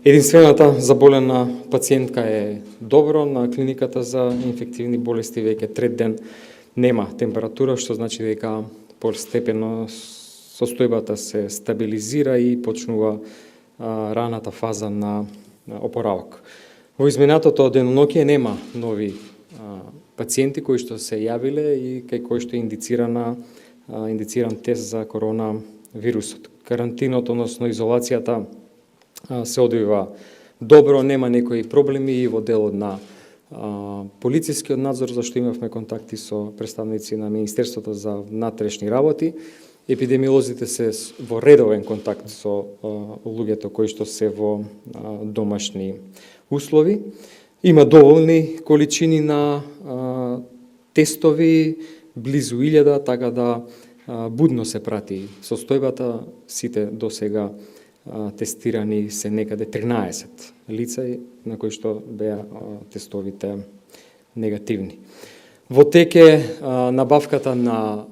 Единствената заболена пациентка е добро на клиниката за инфективни болести, веќе трет ден нема температура, што значи дека постепено состојбата се стабилизира и почнува раната фаза на опоравок. Во изминатото деноноќе нема нови пациенти кои што се јавиле и кај кои што е индициран тест за коронавирусот. Карантиното, односно изолацијата, се одвива добро, нема некои проблеми и во делот на полицискиот надзор, зашто имавме контакти со представници на Министерството за внатрешни работи. Епидемиолозите се во редовен контакт со луѓето кои што се во домашни услови. Има доволни количини на тестови, близу 1000, така да будно се прати состојбата. Сите до сега тестирани се некаде 13 лица на кои што беа тестовите негативни. Во тек е набавката на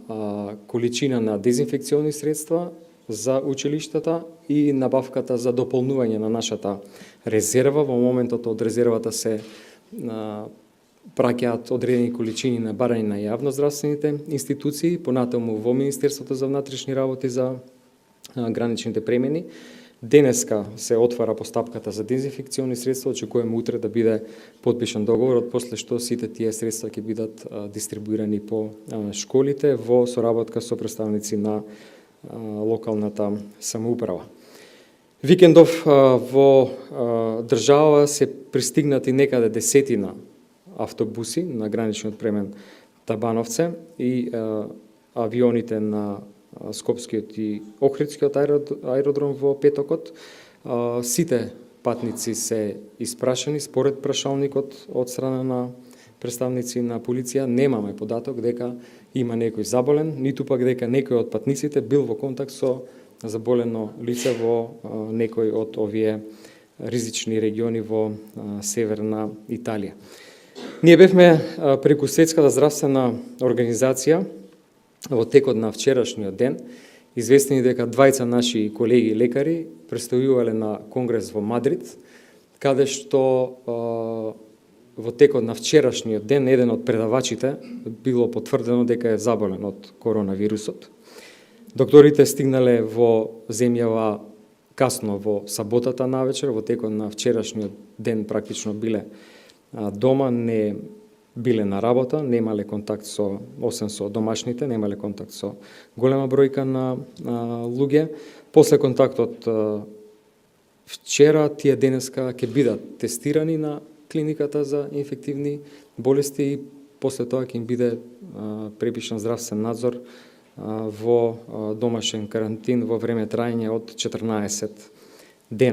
количина на дезинфекциони средства за училиштата и набавката за дополнување на нашата резерва. Во моментот од резервата се праќаат одредени количини на барање на јавноздравствените институции, понатаму во Министерството за внатрешни работи за граничните премини. Денеска се отвара постапката за дезинфекциони средства, очекуваме утре да биде подпишан договорот, после што сите тие средства ќе бидат дистрибуирани по школите во соработка со представници на локалната самоуправа. Викендов во држава се пристигнати некаде десетина автобуси на граничниот премен Табановце и авионите на Скопскиот и Охридскиот аеродром во петокот. Сите патници се испрашани според прашалникот од страна на представници на полиција. Немаме податок дека има некој заболен, ниту пак дека некој од патниците бил во контакт со заболено лице во некој од овие ризични региони во северна Италија. Ние бевме преку Светската здравствена организација во текот на вчерашниот ден известени дека двајца наши колеги лекари представувале на конгрес во Мадрид, каде што во текот на вчерашниот ден еден од предавачите било потврдено дека е заболен од коронавирусот. Докторите стигнале во земјава касно во саботата навечер, во текот на вчерашниот ден практично биле дома, не биле на работа, немале контакт со, освен со домашните, немале контакт со голема бројка на луѓе. После контактот вчера, тие денеска ќе бидат тестирани на клиниката за инфективни болести и после тоа ќе им биде препишан здравствен надзор во домашен карантин во време трајање од 14